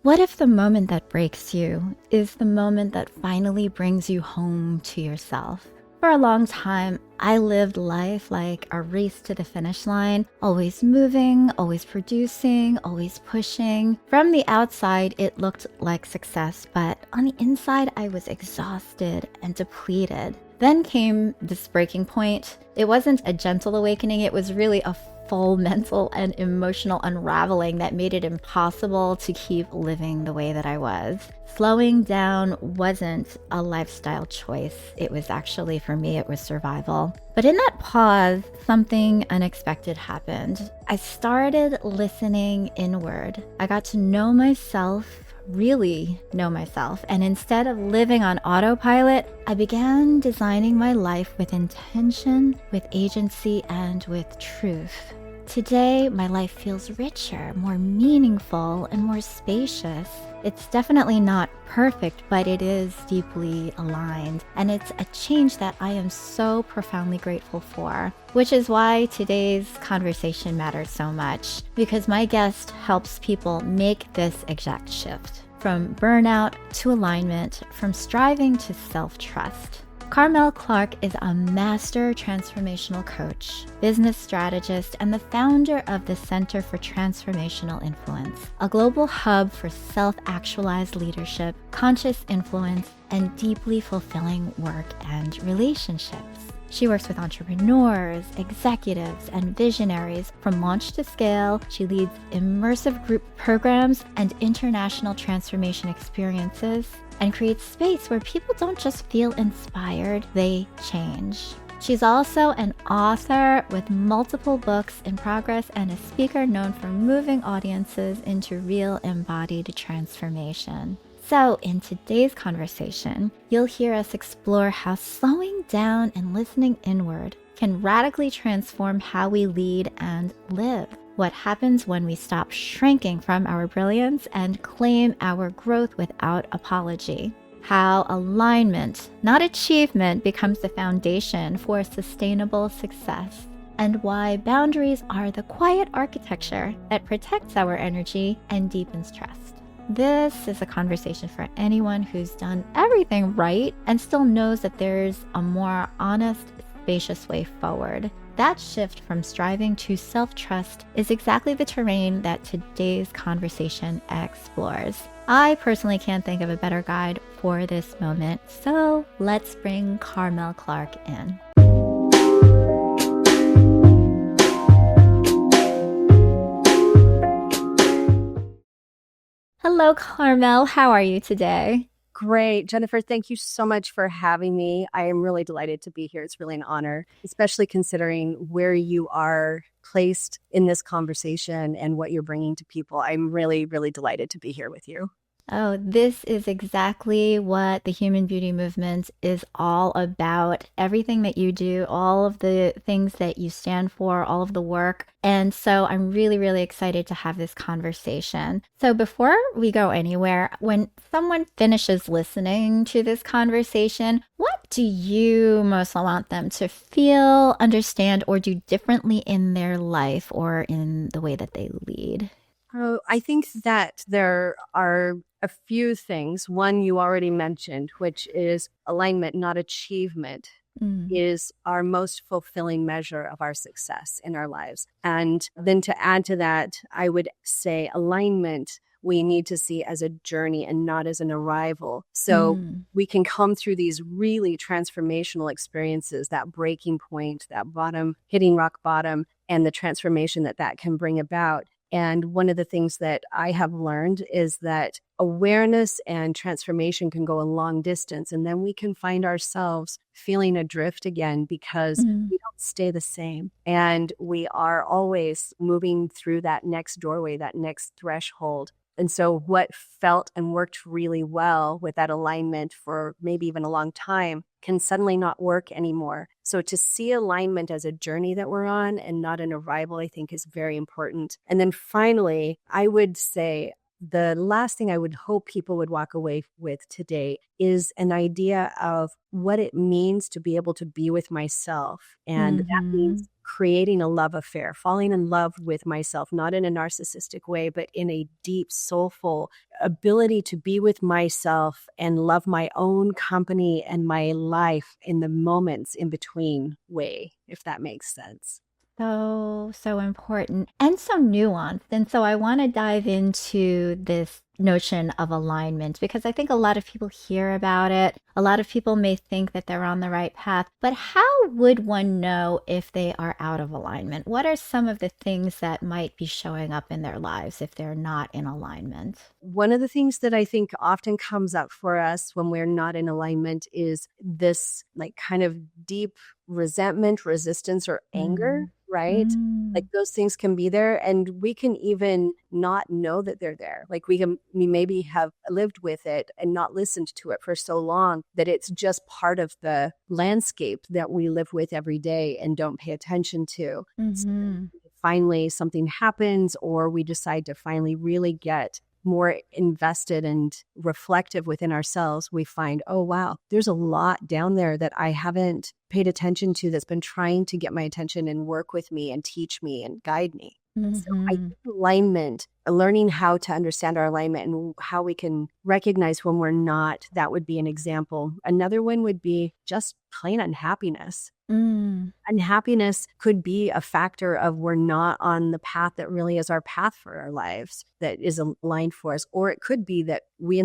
What if the moment that breaks you is the moment that finally brings you home to yourself? For a long time, I lived life like a race to the finish line, always moving, always producing, always pushing. From the outside, it looked like success, but on the inside, I was exhausted and depleted. Then came this breaking point. It wasn't a gentle awakening, it was really a full mental and emotional unraveling that made it impossible to keep living the way that I was. Slowing down wasn't a lifestyle choice. It was actually, for me, it was survival. But in that pause, something unexpected happened. I started listening inward. I got to know myself, really know myself. And instead of living on autopilot, I began designing my life with intention, with agency, and with truth. Today, my life feels richer, more meaningful, and more spacious. It's definitely not perfect, but it is deeply aligned. And it's a change that I am so profoundly grateful for, which is why today's conversation matters so much, because my guest helps people make this exact shift. From burnout to alignment, from striving to self-trust. Carmell Clark is a master transformational coach, business strategist, and the founder of the Center for Transformational Influence, a global hub for self-actualized leadership, conscious influence, and deeply fulfilling work and relationships. She works with entrepreneurs, executives, and visionaries from launch to scale. She leads immersive group programs and international transformation experiences and creates space where people don't just feel inspired, they change. She's also an author with multiple books in progress and a speaker known for moving audiences into real embodied transformation. So in today's conversation, you'll hear us explore how slowing down and listening inward can radically transform how we lead and live. What happens when we stop shrinking from our brilliance and claim our growth without apology. How alignment, not achievement, becomes the foundation for sustainable success. And why boundaries are the quiet architecture that protects our energy and deepens trust. This is a conversation for anyone who's done everything right and still knows that there's a more honest, spacious way forward. That shift from striving to self-trust is exactly the terrain that today's conversation explores. I personally can't think of a better guide for this moment, so let's bring Carmell Clark in. Hello, Carmell. How are you today? Great. Jennifer, thank you so much for having me. I am really delighted to be here. It's really an honor, especially considering where you are placed in this conversation and what you're bringing to people. I'm really, really delighted to be here with you. Oh, this is exactly what the Human Beauty Movement is all about. Everything that you do, all of the things that you stand for, all of the work. And so I'm really, really excited to have this conversation. So before we go anywhere, when someone finishes listening to this conversation, what do you most want them to feel, understand, or do differently in their life or in the way that they lead? Oh, I think that there are a few things. One you already mentioned, which is alignment, not achievement, is our most fulfilling measure of our success in our lives. And then to add to that, I would say alignment we need to see as a journey and not as an arrival. So we can come through these really transformational experiences, that breaking point, that bottom, hitting rock bottom, and the transformation that that can bring about. And one of the things that I have learned is that awareness and transformation can go a long distance, and then we can find ourselves feeling adrift again because we don't stay the same. And we are always moving through that next doorway, that next threshold. And so what felt and worked really well with that alignment for maybe even a long time can suddenly not work anymore. So to see alignment as a journey that we're on and not an arrival, I think is very important. And then finally, I would say the last thing I would hope people would walk away with today is an idea of what it means to be able to be with myself. And that means creating a love affair, falling in love with myself, not in a narcissistic way, but in a deep, soulful ability to be with myself and love my own company and my life in the moments in between way, if that makes sense. So important and so nuanced. And so I want to dive into this notion of alignment because I think a lot of people hear about it. A lot of people may think that they're on the right path, but how would one know if they are out of alignment? What are some of the things that might be showing up in their lives if they're not in alignment? One of the things that I think often comes up for us when we're not in alignment is this like kind of deep resentment, resistance, or anger, right? Like those things can be there and we can even not know that they're there. Like we maybe have lived with it and not listened to it for so long that it's just part of the landscape that we live with every day and don't pay attention to. So finally something happens or we decide to finally really get more invested and reflective within ourselves, we find, oh, wow, there's a lot down there that I haven't paid attention to that's been trying to get my attention and work with me and teach me and guide me. So I think alignment, learning how to understand our alignment and how we can recognize when we're not, that would be an example. Another one would be just plain unhappiness. Unhappiness could be a factor of we're not on the path that really is our path for our lives, that is aligned for us. Or it could be that we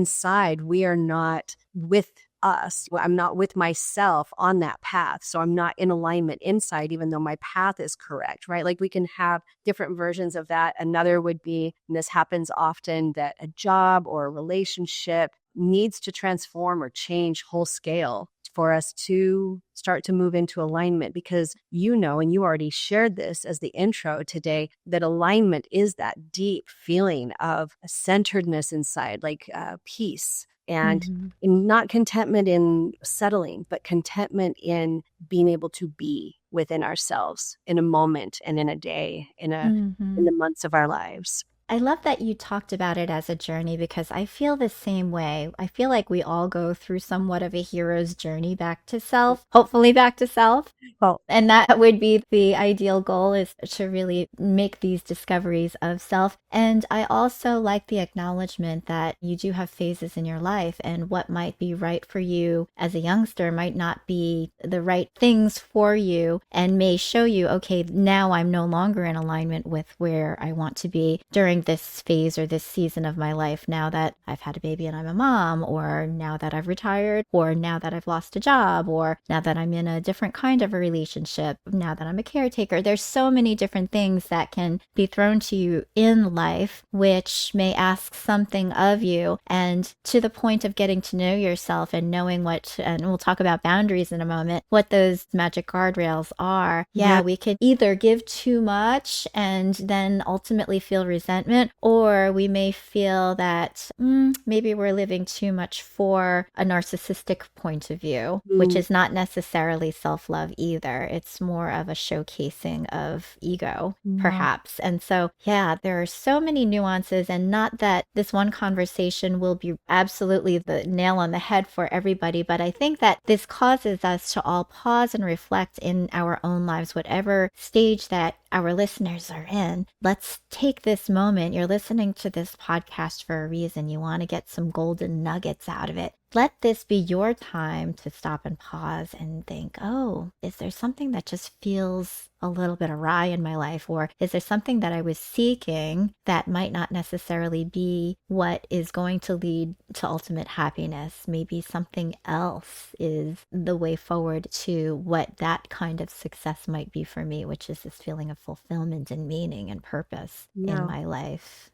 are not with us. I'm not with myself on that path. So I'm not in alignment inside, even though my path is correct, right? Like we can have different versions of that. Another would be, and this happens often, that a job or a relationship needs to transform or change whole scale for us to start to move into alignment because and you already shared this as the intro today, that alignment is that deep feeling of centeredness inside, like peace. And not contentment in settling, but contentment in being able to be within ourselves in a moment and in a day, in the months of our lives. I love that you talked about it as a journey because I feel the same way. I feel like we all go through somewhat of a hero's journey back to self, hopefully back to self. Well, and that would be the ideal goal, is to really make these discoveries of self. And I also like the acknowledgement that you do have phases in your life, and what might be right for you as a youngster might not be the right things for you and may show you, okay, now I'm no longer in alignment with where I want to be during this phase or this season of my life, now that I've had a baby and I'm a mom, or now that I've retired, or now that I've lost a job, or now that I'm in a different kind of a relationship, now that I'm a caretaker. There's so many different things that can be thrown to you in life, which may ask something of you. And to the point of getting to know yourself and knowing and we'll talk about boundaries in a moment, what those magic guardrails are. Yeah, we can either give too much and then ultimately feel resentment, or we may feel that maybe we're living too much for a narcissistic point of view, which is not necessarily self-love either. It's more of a showcasing of ego, perhaps. And so, yeah, there are so many nuances, and not that this one conversation will be absolutely the nail on the head for everybody, but I think that this causes us to all pause and reflect in our own lives, whatever stage that our listeners are in. Let's take this moment. You're listening to this podcast for a reason. You want to get some golden nuggets out of it. Let this be your time to stop and pause and think, oh, is there something that just feels a little bit awry in my life? Or is there something that I was seeking that might not necessarily be what is going to lead to ultimate happiness? Maybe something else is the way forward to what that kind of success might be for me, which is this feeling of fulfillment and meaning and purpose in my life.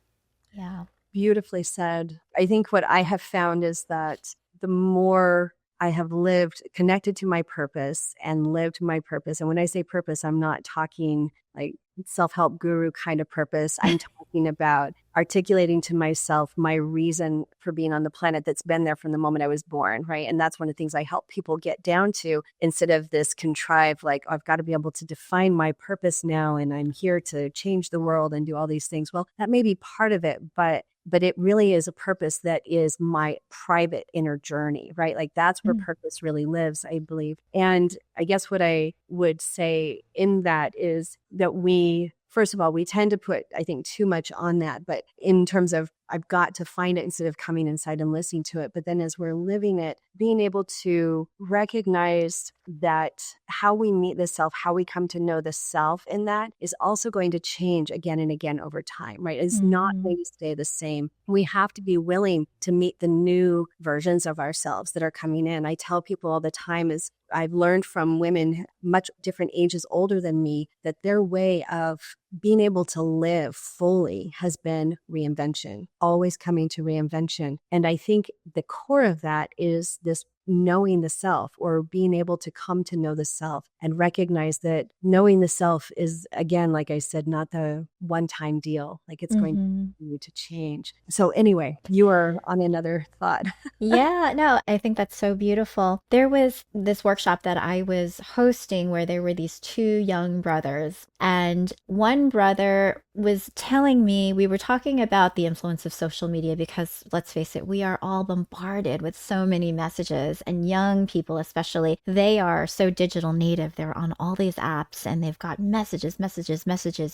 Yeah. Beautifully said. I think what I have found is that the more I have lived connected to my purpose and lived my purpose, and when I say purpose, I'm not talking like self-help guru kind of purpose. I'm talking about articulating to myself my reason for being on the planet that's been there from the moment I was born, right? And that's one of the things I help people get down to, instead of this contrived, like, oh, I've got to be able to define my purpose now and I'm here to change the world and do all these things. Well, that may be part of it, but but it really is a purpose that is my private inner journey, right? Like that's where Mm. purpose really lives, I believe. And I guess what I would say in that is that first of all, we tend to put, I think, too much on that. But in terms of, I've got to find it instead of coming inside and listening to it. But then as we're living it, being able to recognize that how we meet the self, how we come to know the self in that is also going to change again and again over time, right? It's not going to stay the same. We have to be willing to meet the new versions of ourselves that are coming in. I tell people all the time is I've learned from women much different ages older than me that their way of being able to live fully has been reinvention, always coming to reinvention. And I think the core of that is this knowing the self, or being able to come to know the self and recognize that knowing the self is, again, like I said, not the one-time deal. Like it's going to continue to change. So anyway, you are on another thought. Yeah, no, I think that's so beautiful. There was this workshop that I was hosting where there were these two young brothers, and one brother was telling me, we were talking about the influence of social media because let's face it, we are all bombarded with so many messages, and young people especially, they are so digital native. They're on all these apps and they've got messages,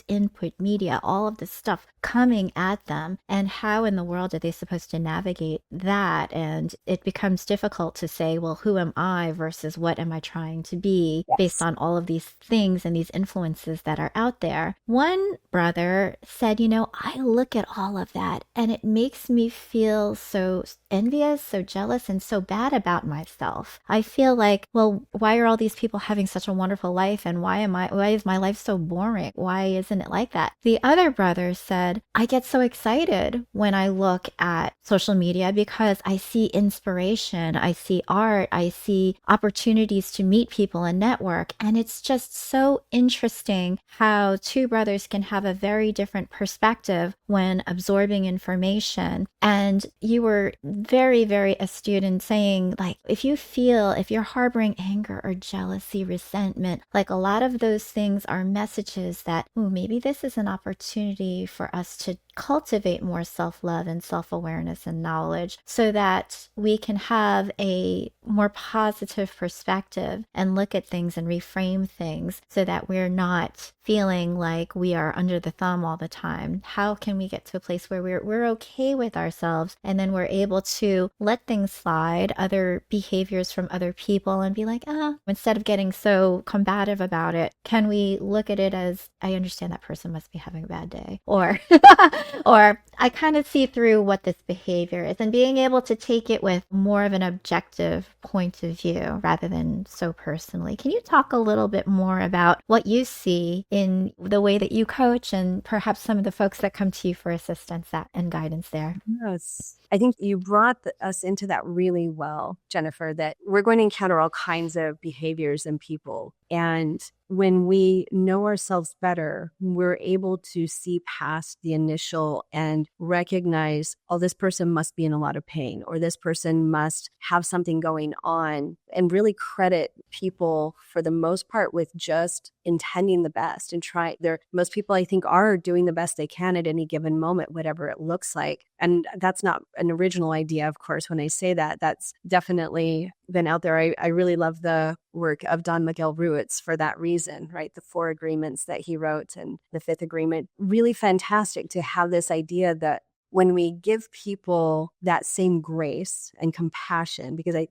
input media, all of this stuff coming at them. And how in the world are they supposed to navigate that? And it becomes difficult to say, well, who am I versus what am I trying to be based on all of these things and these influences that are out there. One brother said, I look at all of that and it makes me feel so envious, so jealous, and so bad about myself. I feel like, well, why are all these people having such a wonderful life and why is my life so boring? Why isn't it like that? The other brother said, I get so excited when I look at social media because I see inspiration, I see art, I see opportunities to meet people and network. And it's just so interesting how two brothers can have a very different perspective when absorbing information. And you were very, very astute in saying, like, if you're harboring anger or jealousy, resentment, like a lot of those things are messages that, maybe this is an opportunity for us to cultivate more self-love and self-awareness and knowledge so that we can have a more positive perspective and look at things and reframe things so that we're not feeling like we are under the thumb all the time. How can we get to a place where we're okay with ourselves and then we're able to let things slide, other behaviors from other people, and be like, instead of getting so combative about it, can we look at it as, I understand that person must be having a bad day, or or I kind of see through what this behavior is, and being able to take it with more of an objective point of view rather than so personally. Can you talk a little bit more about what you see in the way that you coach and perhaps some of the folks that come to you for assistance and guidance there? Yes. I think you brought us into that really well, Jennifer, that we're going to encounter all kinds of behaviors in people. And when we know ourselves better, we're able to see past the initial and recognize, oh, this person must be in a lot of pain, or this person must have something going on, and really credit people for the most part with just intending the best and most people I think are doing the best they can at any given moment, whatever it looks like. And that's not an original idea, of course, when I say that. That's definitely been out there. I really love the work of Don Miguel Ruiz for that reason, right? The 4 agreements that he wrote and the 5th agreement. Really fantastic to have this idea that when we give people that same grace and compassion, because I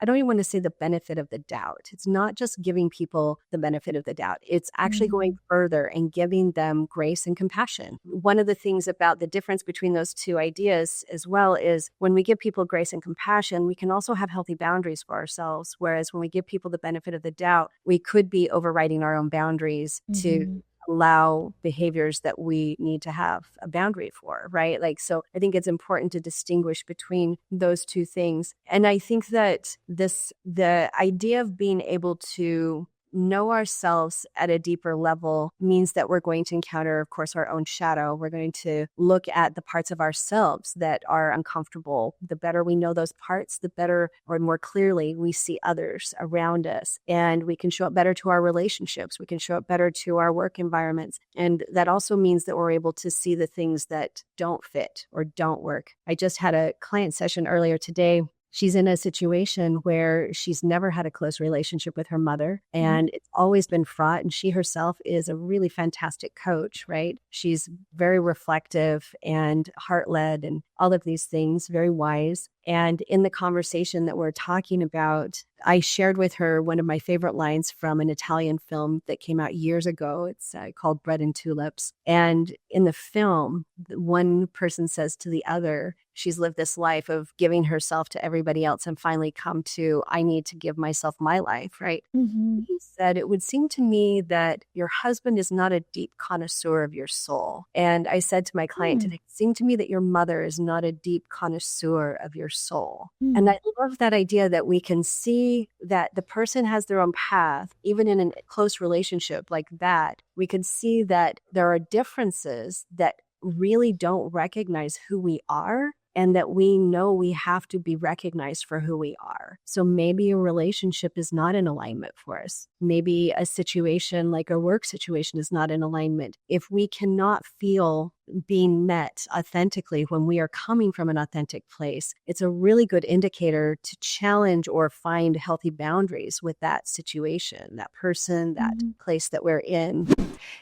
don't even want to say the benefit of the doubt. It's not just giving people the benefit of the doubt. It's actually going further and giving them grace and compassion. One of the things about the difference between those two ideas as well is when we give people grace and compassion, we can also have healthy boundaries for ourselves. Whereas when we give people the benefit of the doubt, we could be overriding our own boundaries to allow behaviors that we need to have a boundary for, right? So I think it's important to distinguish between those two things. And I think that the idea of being able to know ourselves at a deeper level means that we're going to encounter, of course, our own shadow. We're going to look at the parts of ourselves that are uncomfortable. The better we know those parts, the better or more clearly we see others around us. And we can show up better to our relationships. We can show up better to our work environments. And that also means that we're able to see the things that don't fit or don't work. I just had a client session earlier today. She's in a situation where she's never had a close relationship with her mother, and it's always been fraught. And she herself is a really fantastic coach, right? She's very reflective and heart-led and all of these things, very wise. And in the conversation that we're talking about, I shared with her one of my favorite lines from an Italian film that came out years ago. It's called Bread and Tulips. And in the film, one person says to the other, she's lived this life of giving herself to everybody else and finally come to, I need to give myself my life, right? He said, it would seem to me that your husband is not a deep connoisseur of your soul. And I said to my client, it seemed to me that your mother is not a deep connoisseur of your soul. And I love that idea that we can see that the person has their own path, even in a close relationship like that. We can see that there are differences that really don't recognize who we are, and that we know we have to be recognized for who we are. So maybe a relationship is not in alignment for us. Maybe a situation like a work situation is not in alignment. If we cannot feel being met authentically when we are coming from an authentic place, it's a really good indicator to challenge or find healthy boundaries with that situation, that person, that place that we're in.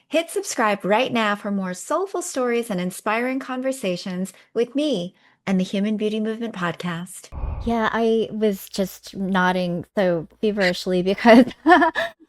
Hit subscribe right now for more soulful stories and inspiring conversations with me and the Human Beauty Movement podcast. Yeah, I was just nodding so feverishly because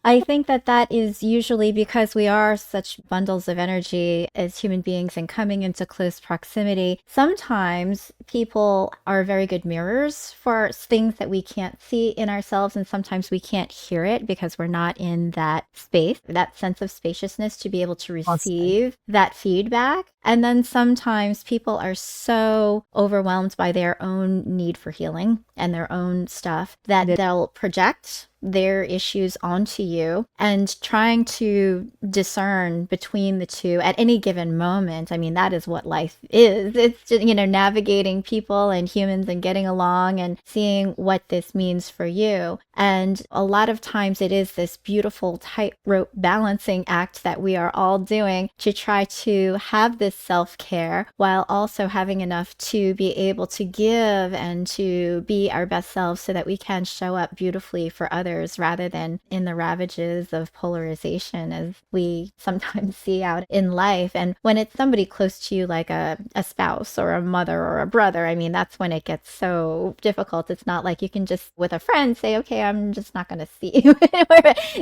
I think that that is usually because we are such bundles of energy as human beings and coming into close proximity. Sometimes people are very good mirrors for things that we can't see in ourselves, and sometimes we can't hear it because we're not in that space, that sense of spaciousness to be able to receive that feedback. And then sometimes people are so overwhelmed by their own need for healing and their own stuff that they'll project their issues onto you, and trying to discern between the two at any given moment. I mean, that is what life is. It's just, navigating people and humans and getting along and seeing what this means for you. And a lot of times it is this beautiful tightrope balancing act that we are all doing to try to have this self-care while also having enough to be able to give and to be our best selves so that we can show up beautifully for others rather than in the ravages of polarization as we sometimes see out in life. And when it's somebody close to you, like a spouse or a mother or a brother, I mean, that's when it gets so difficult. It's not like you can just, with a friend, say, okay, I'm just not going to see you.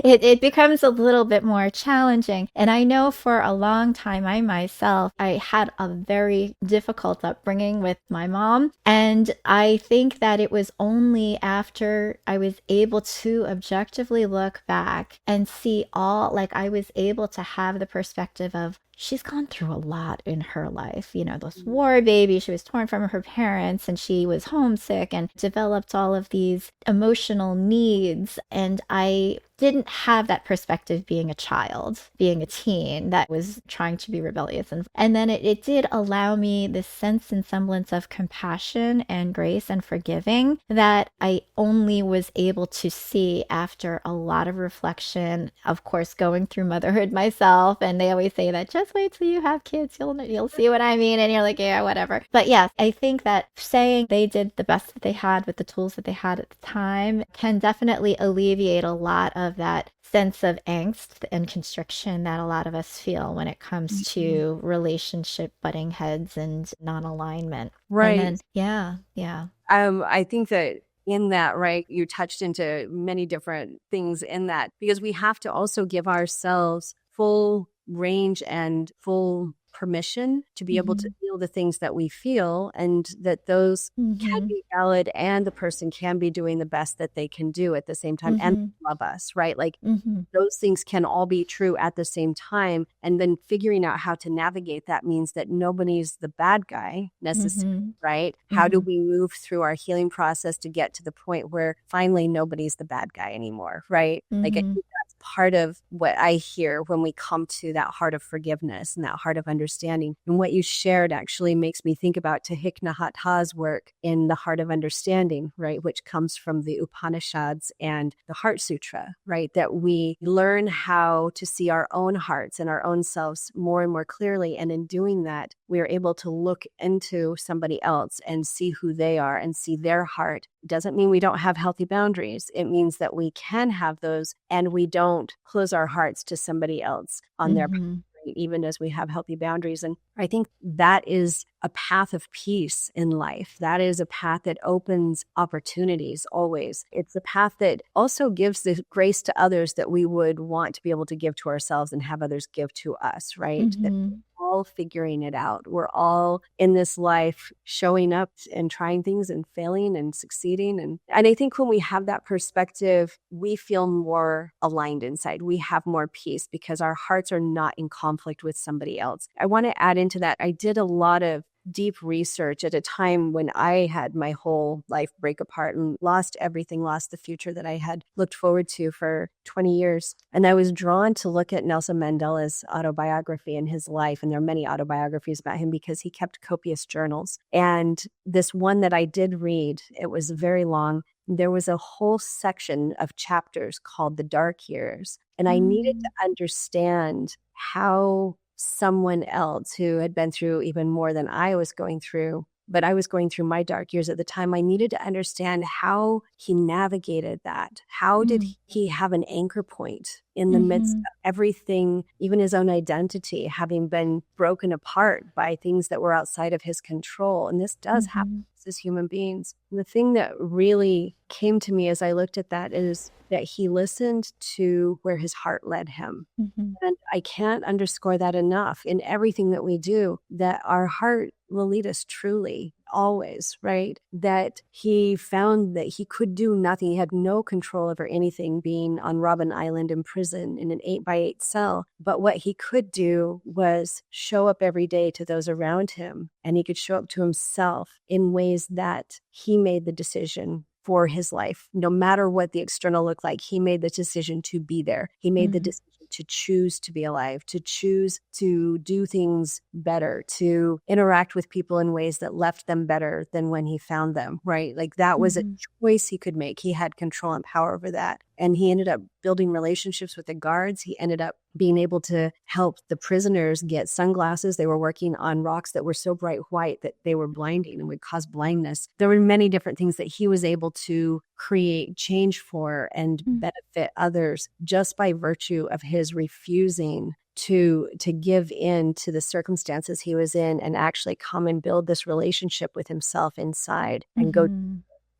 It becomes a little bit more challenging. And I know for a long time, I had a very difficult upbringing with my mom. And I think that it was only after I was able to objectively look back and see I was able to have the perspective of, she's gone through a lot in her life. This war baby, she was torn from her parents and she was homesick and developed all of these emotional needs. And I didn't have that perspective being a child, being a teen that was trying to be rebellious. And then it did allow me this sense and semblance of compassion and grace and forgiving that I only was able to see after a lot of reflection, of course, going through motherhood myself. And they always say that just wait till you have kids, you'll see what I mean. And you're like, yeah, whatever. But yes, I think that saying they did the best that they had with the tools that they had at the time can definitely alleviate a lot of that sense of angst and constriction that a lot of us feel when it comes to relationship butting heads and non-alignment. Right. And then, yeah. I think that in that, right, you touched into many different things in that, because we have to also give ourselves full range and full permission to be able to feel the things that we feel, and that those can be valid and the person can be doing the best that they can do at the same time and love us, right? Like those things can all be true at the same time. And then figuring out how to navigate that means that nobody's the bad guy necessarily, right? How do we move through our healing process to get to the point where finally nobody's the bad guy anymore, right? Like I think that's part of what I hear when we come to that heart of forgiveness and that heart of understanding. And what you shared actually makes me think about Thich Nhat Hanh's work in the heart of understanding, right, which comes from the Upanishads and the Heart Sutra, right, that we learn how to see our own hearts and our own selves more and more clearly. And in doing that, we are able to look into somebody else and see who they are and see their heart. Doesn't mean we don't have healthy boundaries. It means that we can have those and we don't close our hearts to somebody else on their path, even as we have healthy boundaries. And I think that is a path of peace in life. That is a path that opens opportunities always. It's a path that also gives the grace to others that we would want to be able to give to ourselves and have others give to us, right? That we're all figuring it out. We're all in this life showing up and trying things and failing and succeeding. And I think when we have that perspective, we feel more aligned inside. We have more peace because our hearts are not in conflict with somebody else. I want to add into that. I did a lot of deep research at a time when I had my whole life break apart and lost everything, lost the future that I had looked forward to for 20 years. And I was drawn to look at Nelson Mandela's autobiography and his life. And there are many autobiographies about him because he kept copious journals. And this one that I did read, it was very long. There was a whole section of chapters called The Dark Years. And I needed to understand how someone else who had been through even more than I was going through, but I was going through my dark years at the time. I needed to understand how he navigated that. How did he have an anchor point in the midst of everything, even his own identity, having been broken apart by things that were outside of his control? And this does happen as human beings. And the thing that really came to me as I looked at that is that he listened to where his heart led him. And I can't underscore that enough in everything that we do, that our heart will lead us truly, always, right? That he found that he could do nothing. He had no control over anything being on Robben Island in prison in an 8x8 cell. But what he could do was show up every day to those around him. And he could show up to himself in ways that he made the decision for his life. No matter what the external looked like, he made the decision to be there. He made the decision to choose to be alive, to choose to do things better, to interact with people in ways that left them better than when he found them, right? Like that was a choice he could make. He had control and power over that. And he ended up building relationships with the guards. He ended up being able to help the prisoners get sunglasses. They were working on rocks that were so bright white that they were blinding and would cause blindness. There were many different things that he was able to create change for and benefit others just by virtue of his refusing to give in to the circumstances he was in and actually come and build this relationship with himself inside and go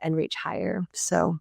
and reach higher. So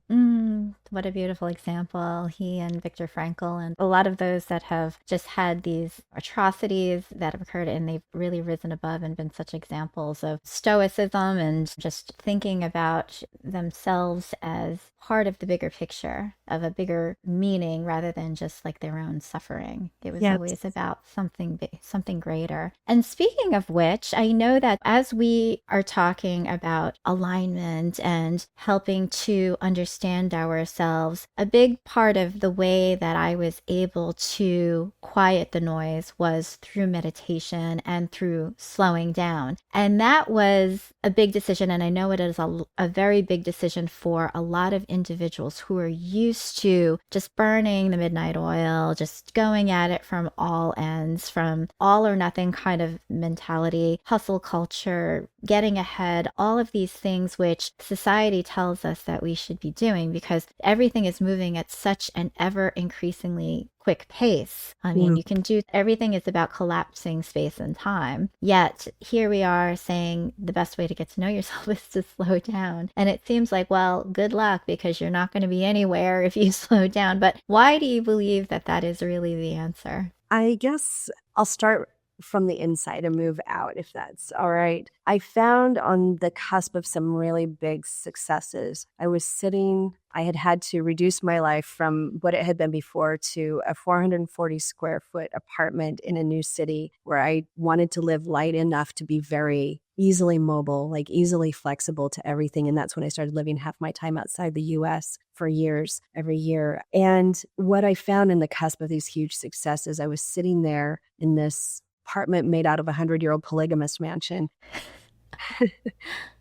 what a beautiful example. He and Viktor Frankl and a lot of those that have just had these atrocities that have occurred, and they've really risen above and been such examples of stoicism and just thinking about themselves as part of the bigger picture, of a bigger meaning rather than just like their own suffering. It was always about something big, something greater. And speaking of which, I know that as we are talking about alignment and helping to understand ourselves, a big part of the way that I was able to quiet the noise was through meditation and through slowing down. And that was a big decision. And I know it is a very big decision for a lot of individuals who are used to just burning the midnight oil, just going at it from all ends, from all or nothing kind of mentality, hustle culture, getting ahead, all of these things which society tells us that we should be doing because everything is moving at such an ever increasingly quick pace. I mean, you can do everything is about collapsing space and time. Yet here we are saying the best way to get to know yourself is to slow down. And it seems like, well, good luck because you're not going to be anywhere if you slow down. But why do you believe that that is really the answer? I guess I'll start from the inside and move out, if that's all right. I found on the cusp of some really big successes. I had to reduce my life from what it had been before to a 440 square foot apartment in a new city where I wanted to live light enough to be very easily mobile, like easily flexible to everything. And that's when I started living half my time outside the US for years, every year. And what I found in the cusp of these huge successes, I was sitting there in this apartment made out of a 100-year-old polygamous mansion.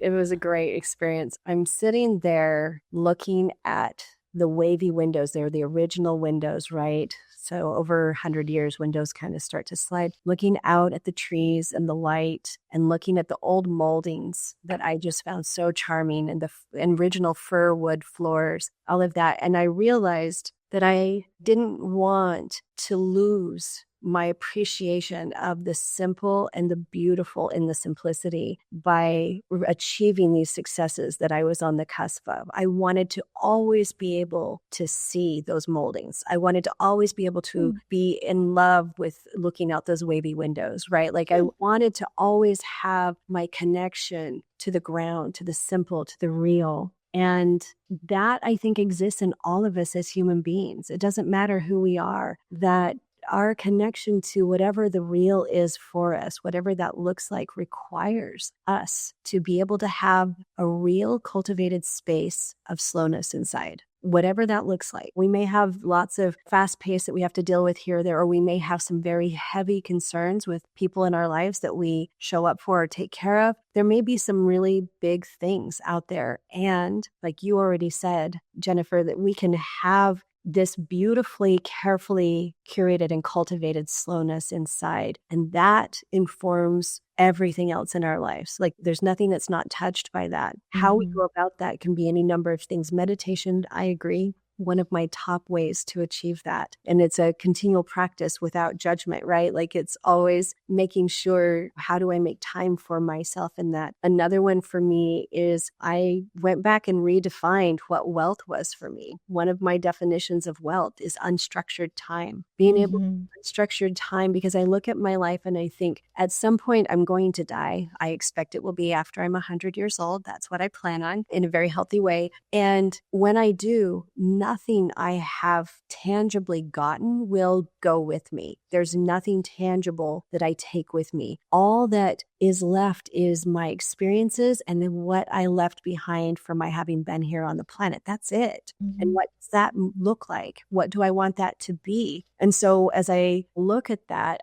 It was a great experience. I'm sitting there looking at the wavy windows. They're the original windows, right? So over 100 years, windows kind of start to slide. Looking out at the trees and the light and looking at the old moldings that I just found so charming and the original fir wood floors, all of that. And I realized that I didn't want to lose my appreciation of the simple and the beautiful in the simplicity by achieving these successes that I was on the cusp of. I wanted to always be able to see those moldings. I wanted to always be able to be in love with looking out those wavy windows, right? Like I wanted to always have my connection to the ground, to the simple, to the real. And that I think exists in all of us as human beings. It doesn't matter who we are, that our connection to whatever the real is for us, whatever that looks like, requires us to be able to have a real cultivated space of slowness inside. Whatever that looks like. We may have lots of fast pace that we have to deal with here or there, or we may have some very heavy concerns with people in our lives that we show up for or take care of. There may be some really big things out there. And like you already said, Jennifer, that we can have this beautifully, carefully curated and cultivated slowness inside. And that informs everything else in our lives. Like there's nothing that's not touched by that. How we go about that can be any number of things. Meditation, I agree. One of my top ways to achieve that. And it's a continual practice without judgment, right? Like it's always making sure, how do I make time for myself in that? Another one for me is I went back and redefined what wealth was for me. One of my definitions of wealth is unstructured time. Being able to unstructured time, because I look at my life and I think at some point I'm going to die. I expect it will be after I'm 100 years old. That's what I plan on in a very healthy way. And when I do, nothing I have tangibly gotten will go with me. There's nothing tangible that I take with me. All that is left is my experiences and then what I left behind from my having been here on the planet. That's it. And what does that look like? What do I want that to be? And so as I look at that,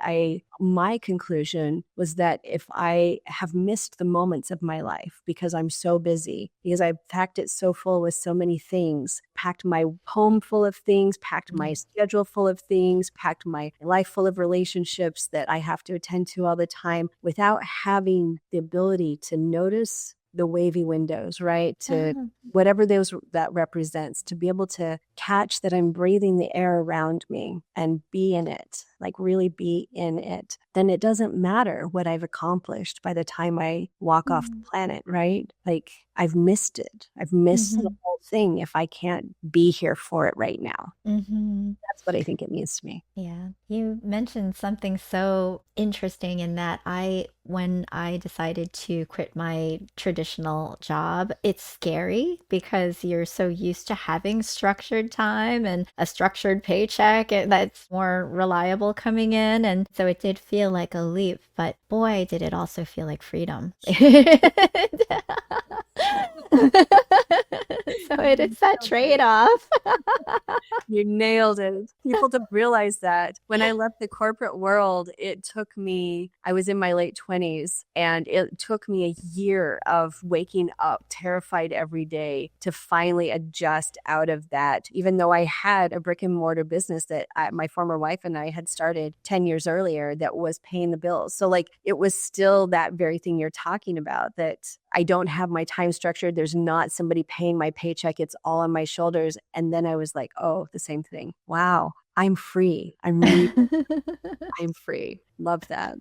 my conclusion was that if I have missed the moments of my life because I'm so busy, because I've packed it so full with so many things, packed my home full of things, packed my schedule full of things, packed my life full of relationships that I have to attend to all the time without having the ability to notice the wavy windows, right? To whatever that represents, to be able to catch that I'm breathing the air around me and be in it, like really be in it, then it doesn't matter what I've accomplished by the time I walk off the planet, right? Like I've missed it. I've missed the whole thing if I can't be here for it right now. That's what I think it means to me. Yeah. You mentioned something so interesting in that when I decided to quit my traditional job, it's scary because you're so used to having structured time and a structured paycheck that's more reliable coming in. And so it did feel like a leap, but boy, did it also feel like freedom. So it's that trade-off. You nailed it. People don't realize that. When I left the corporate world, I was in my late 20s, and it took me a year of waking up terrified every day to finally adjust out of that, even though I had a brick and mortar business that my former wife and I had started 10 years earlier that was paying the bills. So like it was still that very thing you're talking about, that I don't have my time structured. There's not somebody paying my paycheck. It's all on my shoulders. And then I was like, oh, the same thing. Wow. I'm free. I'm free. Love that.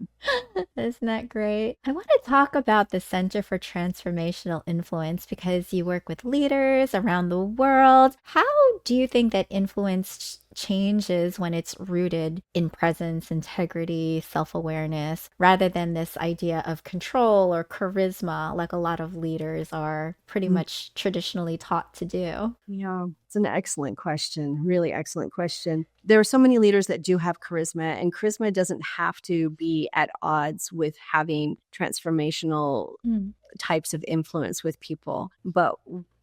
Isn't that great? I want to talk about the Center for Transformational Influence because you work with leaders around the world. How do you think that influence changes when it's rooted in presence, integrity, self-awareness, rather than this idea of control or charisma, like a lot of leaders are pretty much traditionally taught to do? Yeah, it's an excellent question. Really excellent question. There are so many leaders that do have charisma, and charisma doesn't have to be at odds with having transformational Mm, types of influence with people. But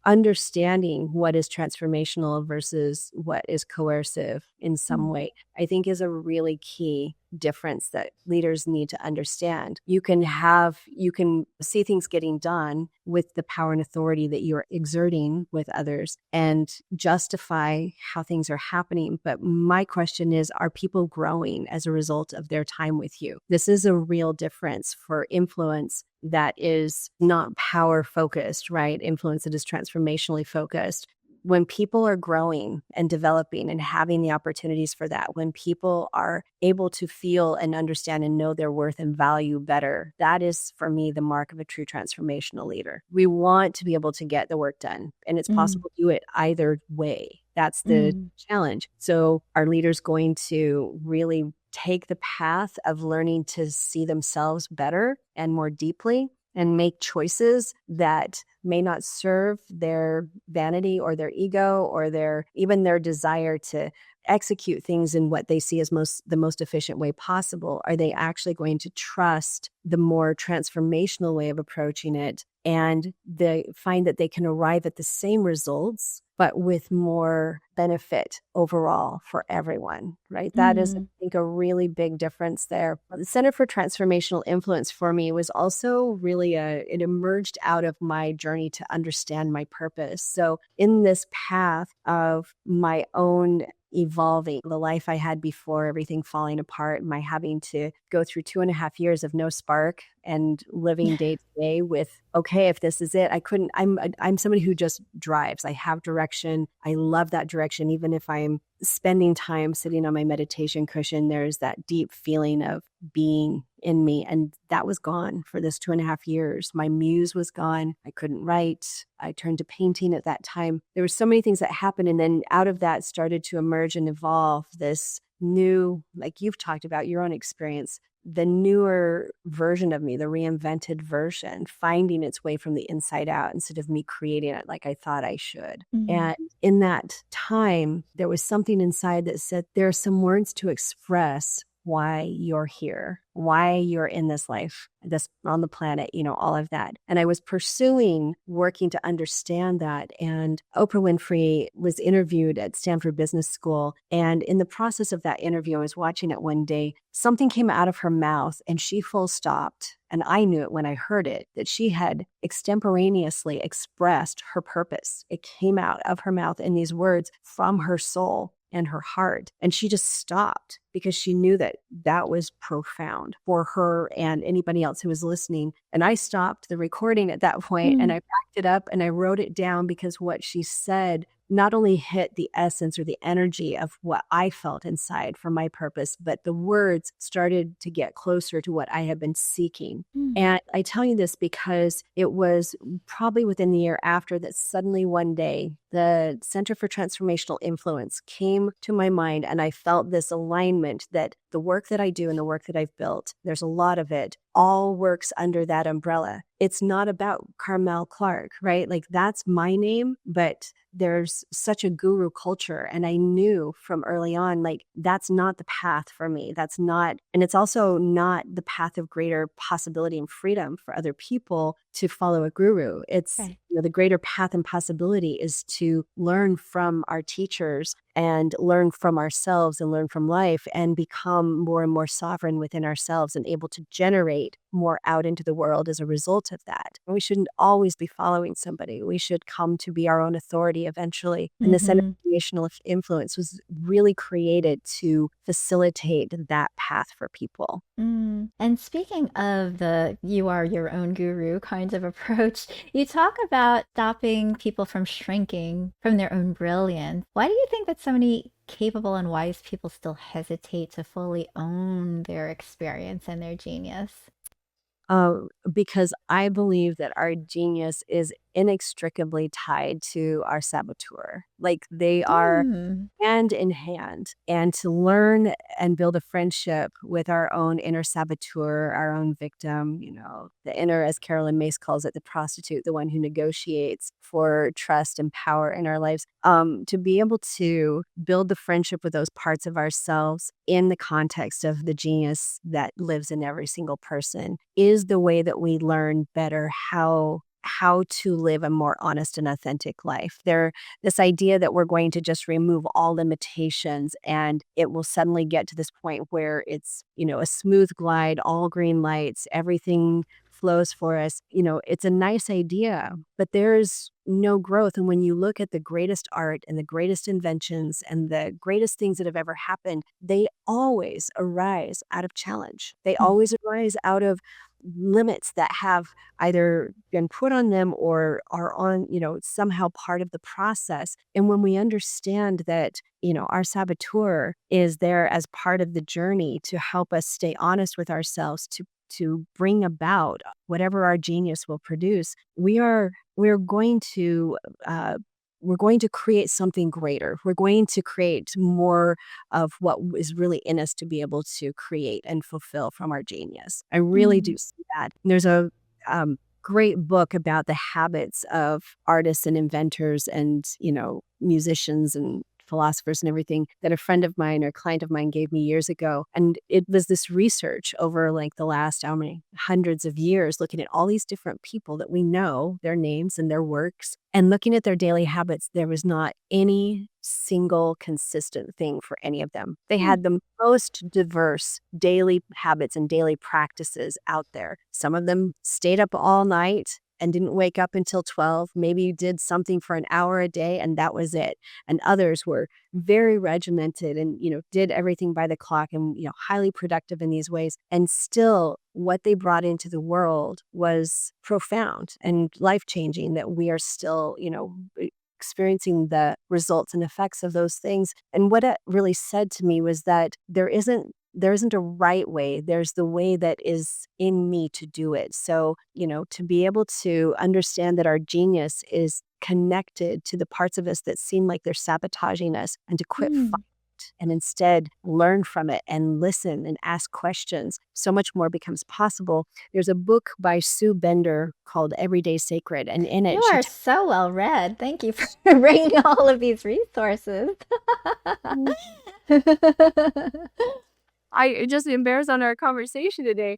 understanding what is transformational versus what is coercive in some mm, way, I think is a really key difference that leaders need to understand. You can see things getting done with the power and authority that you're exerting with others and justify how things are happening. But my question is, are people growing as a result of their time with you? This is a real difference for influence that is not power focused, right? Influence that is transformationally focused. When people are growing and developing and having the opportunities for that, when people are able to feel and understand and know their worth and value better, that is for me the mark of a true transformational leader. We want to be able to get the work done, and it's mm, possible to do it either way. That's the mm, challenge. So are leaders going to really take the path of learning to see themselves better and more deeply and make choices that may not serve their vanity or their ego or even their desire to execute things in what they see as the most efficient way possible? Are they actually going to trust the more transformational way of approaching it, and they find that they can arrive at the same results but with more benefit overall for everyone, right? That is, I mm, think, a really big difference there. The Center for Transformational Influence for me was also really it emerged out of my journey to understand my purpose. So in this path of my own evolving, the life I had before everything falling apart, my having to go through 2.5 years of no spark and living day to day with, okay, if this is it, I'm somebody who just drives. I have direction. I love that direction. Even if I'm spending time sitting on my meditation cushion, there's that deep feeling of being in me. And that was gone for this 2.5 years. My muse was gone. I couldn't write. I turned to painting at that time. There were so many things that happened. And then out of that started to emerge and evolve this new, like you've talked about your own experience, the newer version of me, the reinvented version, finding its way from the inside out instead of me creating it like I thought I should. mm, And in that time, there was something inside that said, there are some words to express why you're here, why you're in this life, this on the planet, all of that. And I was pursuing working to understand that. And Oprah Winfrey was interviewed at Stanford Business School. And in the process of that interview, I was watching it one day, something came out of her mouth and she full stopped. And I knew it when I heard it, that she had extemporaneously expressed her purpose. It came out of her mouth in these words from her soul and her heart. And she just stopped because she knew that that was profound for her and anybody else who was listening. And I stopped the recording at that point and mm, I backed it up and I wrote it down because what she said not only hit the essence or the energy of what I felt inside for my purpose, but the words started to get closer to what I had been seeking. mm, And I tell you this because it was probably within the year after that suddenly one day, the Center for Transformational Influence came to my mind and I felt this alignment that the work that I do and the work that I've built, there's a lot of it, all works under that umbrella. It's not about Carmell Clark, right? Like that's my name, but there's such a guru culture. And I knew from early on, like that's not the path for me. That's not, and it's also not the path of greater possibility and freedom for other people to follow a guru. It's, right. the greater path and possibility is to learn from our teachers and learn from ourselves and learn from life and become more and more sovereign within ourselves and able to generate more out into the world as a result of that. We shouldn't always be following somebody. We should come to be our own authority eventually. And the Center Mm-hmm. for Transformational Influence was really created to facilitate that path for people. Mm. And speaking of the you are your own guru kind of approach, you talk about stopping people from shrinking from their own brilliance. Why do you think that's so many capable and wise people still hesitate to fully own their experience and their genius? Because I believe that our genius is inextricably tied to our saboteur. Like they are Hmm. hand in hand, and to learn and build a friendship with our own inner saboteur, our own victim, the inner, as Carolyn Mace calls it, the prostitute, the one who negotiates for trust and power in our lives. To be able to build the friendship with those parts of ourselves in the context of the genius that lives in every single person is the way that we learn better how to live a more honest and authentic life. This idea that we're going to just remove all limitations and it will suddenly get to this point where it's, a smooth glide, all green lights, everything flows for us. It's a nice idea, but there's no growth. And when you look at the greatest art and the greatest inventions and the greatest things that have ever happened, they always arise out of challenge. They always arise out of limits that have either been put on them or are on, somehow part of the process. And when we understand that, our saboteur is there as part of the journey to help us stay honest with ourselves, to bring about whatever our genius will produce, we're going to we're going to create something greater. We're going to create more of what is really in us to be able to create and fulfill from our genius. I really do see that. There's a great book about the habits of artists and inventors and, musicians and philosophers and everything that a friend of mine or client of mine gave me years ago. And it was this research over like the last, how many hundreds of years, looking at all these different people that we know, their names and their works, and looking at their daily habits. There was not any single consistent thing for any of them. They had the most diverse daily habits and daily practices out there. Some of them stayed up all night and didn't wake up until 12, maybe did something for an hour a day, and that was it. And others were very regimented and, did everything by the clock and, highly productive in these ways. And still, what they brought into the world was profound and life-changing, that we are still, experiencing the results and effects of those things. And what it really said to me was that there isn't a right way. There's the way that is in me to do it. So, to be able to understand that our genius is connected to the parts of us that seem like they're sabotaging us, and to quit fight and instead learn from it and listen and ask questions, so much more becomes possible. There's a book by Sue Bender called Everyday Sacred. And in You it, are so well read. Thank you for bringing all of these resources. I just embarrassed on our conversation today.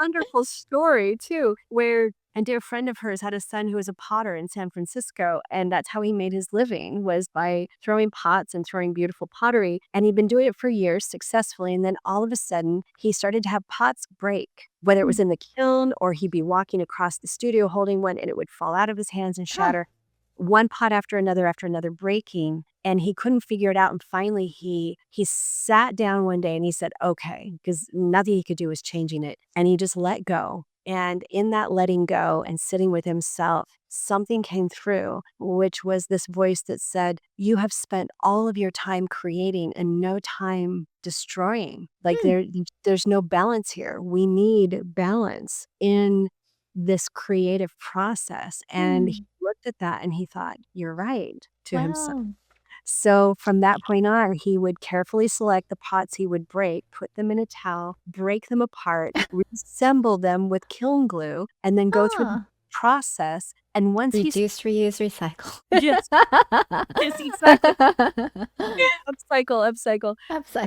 Wonderful story too, where a dear friend of hers had a son who was a potter in San Francisco, and that's how he made his living, was by throwing pots and throwing beautiful pottery. And he'd been doing it for years successfully, and then all of a sudden he started to have pots break, whether it was in the kiln or he'd be walking across the studio holding one and it would fall out of his hands and shatter. One pot after another breaking, and he couldn't figure it out. And finally he sat down one day and he said, okay, because nothing he could do was changing it. And he just let go. And in that letting go and sitting with himself, something came through, which was this voice that said, you have spent all of your time creating and no time destroying. Like there's no balance here. We need balance in this creative process. And he looked at that and he thought, you're right, to himself. Wow. So from that point on, he would carefully select the pots he would break, put them in a towel, break them apart, reassemble them with kiln glue, and then go through the process. And once Reduce, reuse, recycle. Yes, yes, exactly. Upcycle.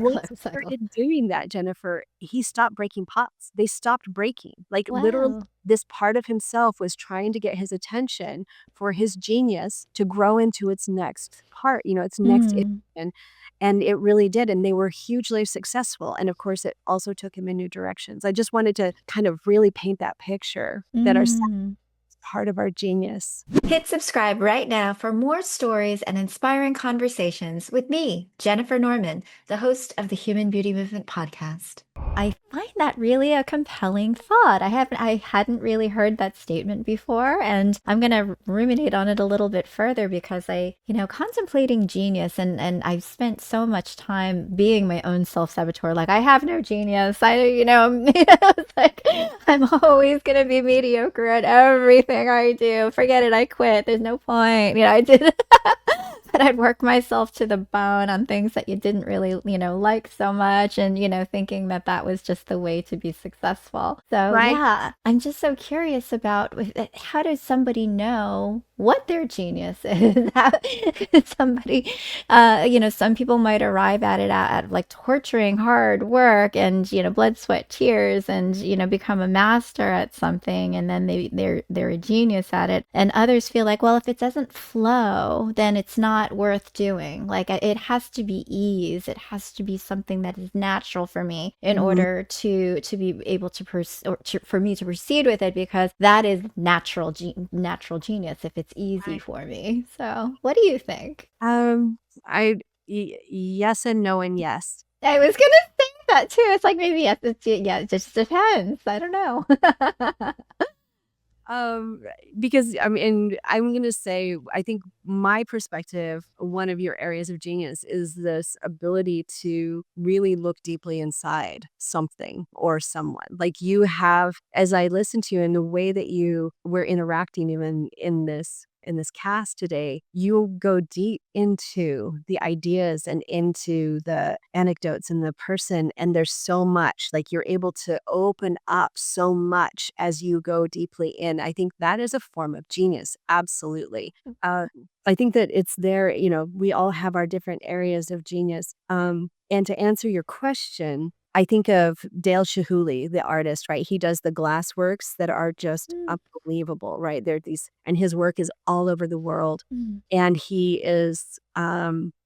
Once he started doing that, Jennifer, he stopped breaking pots. They stopped breaking. Like literally, this part of himself was trying to get his attention for his genius to grow into its next part, its next iteration. And it really did. And they were hugely successful. And of course, it also took him in new directions. I just wanted to kind of really paint that picture that our part of our genius. Hit subscribe right now for more stories and inspiring conversations with me, Jennifer Norman, the host of the Human Beauty Movement podcast. I find that really a compelling thought. I hadn't really heard that statement before, and I'm gonna ruminate on it a little bit further because contemplating genius, and I've spent so much time being my own self-saboteur. Like, I have no genius. It's like I'm always gonna be mediocre at everything I do. Forget it, I quit. There's no point. I did that I'd work myself to the bone on things that you didn't really, like so much, and, thinking that that was just the way to be successful. So, Right. yeah, I'm just so curious about how does somebody know what their genius is? How, somebody, some people might arrive at it at like torturing hard work and, blood, sweat, tears, and, become a master at something, and then they're a genius at it. And others feel like, well, if it doesn't flow, then it's not worth doing. Like, it has to be ease. It has to be something that is natural for me in order to be able to for me to proceed with it, because that is natural genius if it's easy Right. for me. So, what do you think? I yes and no and yes. I was gonna say that too. It's like, maybe yes, yeah, it just depends. I don't know. Um, because I mean, I'm gonna say, I think my perspective, one of your areas of genius is this ability to really look deeply inside something or someone. Like, you have, as I listen to you and the way that you were interacting even in this cast today, you go deep into the ideas and into the anecdotes and the person. And there's so much, like, you're able to open up so much as you go deeply in. I think that is a form of genius. Absolutely. Uh, I think that it's there, we all have our different areas of genius. And to answer your question, I think of Dale Chihuly, the artist, right? He does the glass works that are just Mm, unbelievable, right? There are these, and his work is all over the world. mm. And he is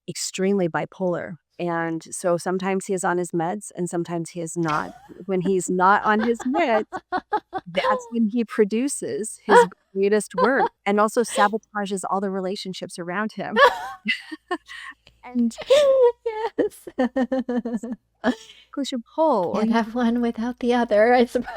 extremely bipolar. And so sometimes he is on his meds and sometimes he is not. When he's not on his meds, that's when he produces his greatest work, and also sabotages all the relationships around him. And Yes. push and pull, or Can't have one without the other, I suppose.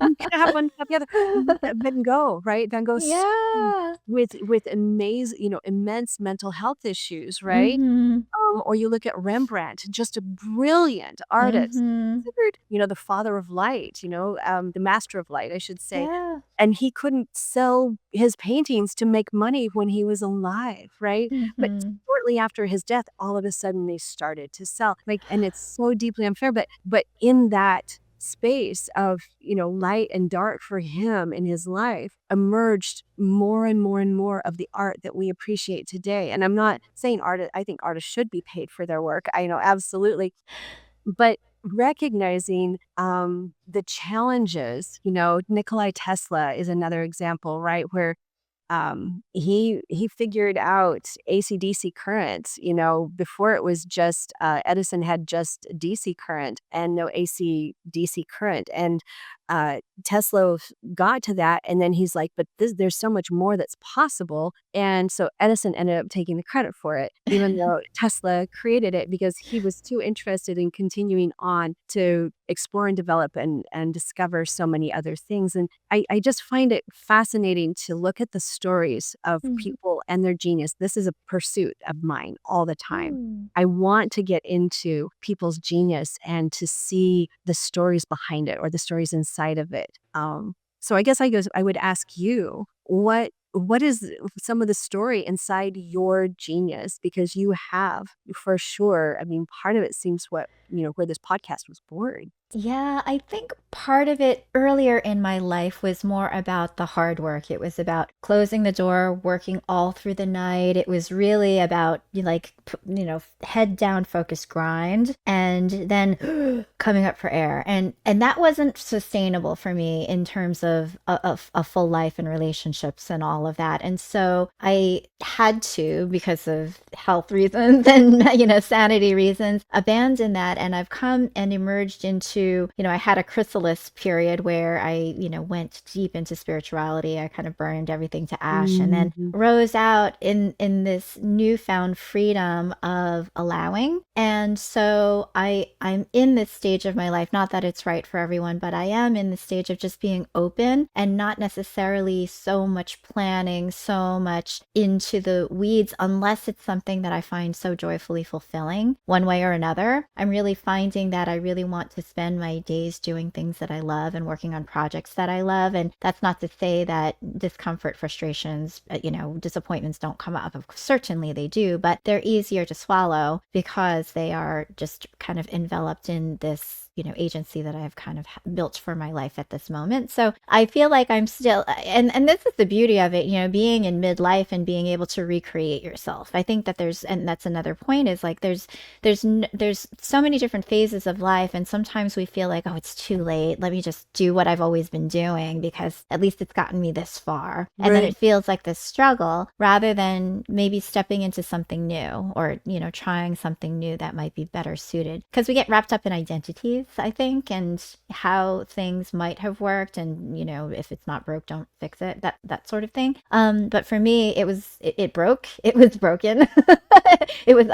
you can have one without the other. You look at Van Gogh, right? Van Gogh Yeah. with amazing, immense mental health issues, right? Mhm. Or you look at Rembrandt, just a brilliant artist, Mhm. considered, the father of light, the master of light, I should say. Yeah. And he couldn't sell his paintings to make money when he was alive, right? But Mhm. shortly after his death, all of a sudden they started to sell. Like, and it's so deeply unfair, but in that space of, light and dark for him in his life, emerged more and more and more of the art that we appreciate today. And I'm not saying I think artists should be paid for their work. I know, absolutely. But recognizing the challenges, Nikolai Tesla is another example, right? Where he figured out AC/DC current, before it was just Edison had just DC current and no AC/DC current. And Tesla got to that, and then he's like, but there's so much more that's possible. And so Edison ended up taking the credit for it, even though Tesla created it, because he was too interested in continuing on to explore and develop and discover so many other things. And I just find it fascinating to look at the stories of Mhm. people and their genius. This is a pursuit of mine all the time. Mm. I want to get into people's genius and to see the stories behind it, or the stories inside of it. So I would ask you, what is some of the story inside your genius? Because you have, for sure. I mean, part of it seems where this podcast was born. Yeah, I think part of it earlier in my life was more about the hard work. It was about closing the door, working all through the night. It was really about like, head down, focused grind, and then coming up for air. And that wasn't sustainable for me in terms of a full life and relationships and all of that. And so I had to, because of health reasons and sanity reasons, abandon that. And I've come and emerged into into, I had a chrysalis period where I, went deep into spirituality. I kind of burned everything to ash and then Mhm. rose out in this newfound freedom of allowing. And so I'm in this stage of my life, not that it's right for everyone, but I am in the stage of just being open and not necessarily so much planning, so much into the weeds, unless it's something that I find so joyfully fulfilling one way or another. I'm really finding that I really want to spend my days doing things that I love and working on projects that I love. And that's not to say that discomfort, frustrations, disappointments don't come up. Certainly they do, but they're easier to swallow because they are just kind of enveloped in this agency that I've kind of built for my life at this moment. So I feel like I'm still, and this is the beauty of it, being in midlife and being able to recreate yourself. I think that and that's another point, is like there's so many different phases of life, and sometimes we feel like, oh, it's too late. Let me just do what I've always been doing because at least it's gotten me this far. And then Right. it feels like this struggle rather than maybe stepping into something new, or trying something new that might be better suited, because we get wrapped up in identities, I think, and how things might have worked, and if it's not broke, don't fix it, that sort of thing. But for me, it broke. It was broken. It was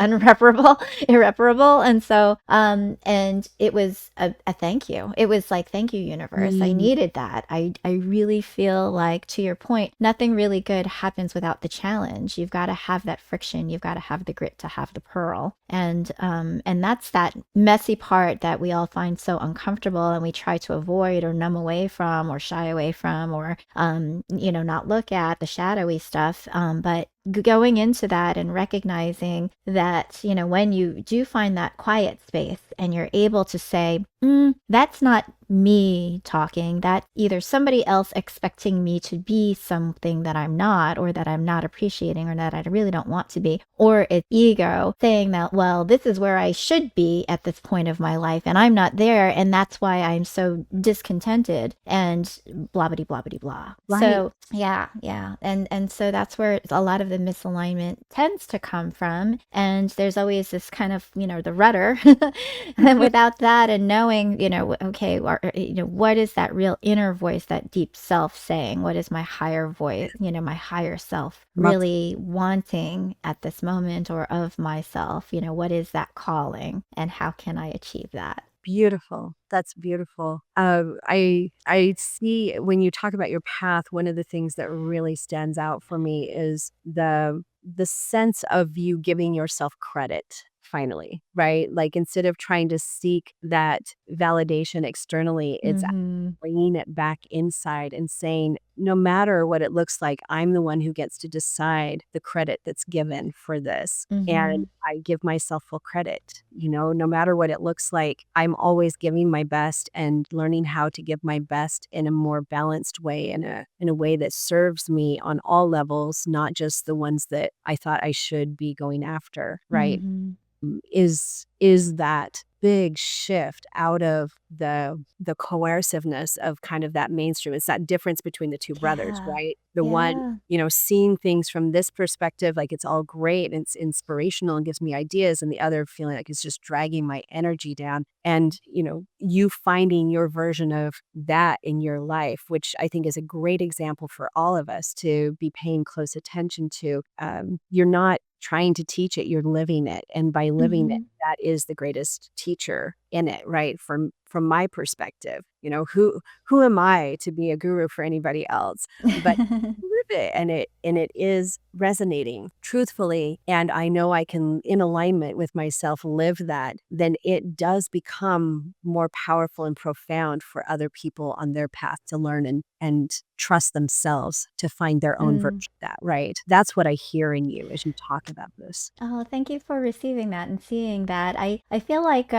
irreparable. And so and it was a thank you. It was like, thank you, universe. I Mm. needed that. I really feel like, to your point, nothing really good happens without the challenge. You've got to have that friction. You've got to have the grit to have the pearl. And that's that messy part that we all find so uncomfortable, and we try to avoid or numb away from or shy away from, or not look at the shadowy stuff. But going into that and recognizing that, when you do find that quiet space and you're able to say, that's not me talking, that's either somebody else expecting me to be something that I'm not, or that I'm not appreciating, or that I really don't want to be, or it's ego saying that, well, this is where I should be at this point of my life and I'm not there, and that's why I'm so discontented, and blah blah blah blah blah. Right. So yeah, and so that's where a lot of the misalignment tends to come from. And there's always this kind of, the rudder. And without that, and knowing, okay, what is that real inner voice, that deep self saying? What is my higher voice, my higher self Love. really wanting at this moment, or of myself? What is that calling, and how can I achieve that? Beautiful. That's beautiful. I see when you talk about your path, one of the things that really stands out for me is the sense of you giving yourself credit finally, right? Like, instead of trying to seek that validation externally, it's Mm-hmm. bringing it back inside and saying, no matter what it looks like, I'm the one who gets to decide the credit that's given for this. Mm-hmm. And I give myself full credit, no matter what it looks like. I'm always giving my best and learning how to give my best in a more balanced way, in a way that serves me on all levels, not just the ones that I thought I should be going after, right? Mm-hmm. Is that big shift out of the coerciveness of kind of that mainstream. It's that difference between the two brothers, Yeah. right? The one, Yeah. seeing things from this perspective, like it's all great and it's inspirational and gives me ideas, and the other feeling like it's just dragging my energy down. And, you finding your version of that in your life, which I think is a great example for all of us to be paying close attention to. You're not trying to teach it, you're living it. And by living it, Mm-hmm. that is the greatest teacher in it, right? From my perspective, who am I to be a guru for anybody else? But live it, and it is resonating truthfully, and I know I can, in alignment with myself, live that. Then it does become more powerful and profound for other people on their path to learn and trust themselves to find their own version Mm. of that, right? That's what I hear in you as you talk about this. Oh, thank you for receiving that and seeing that. I feel like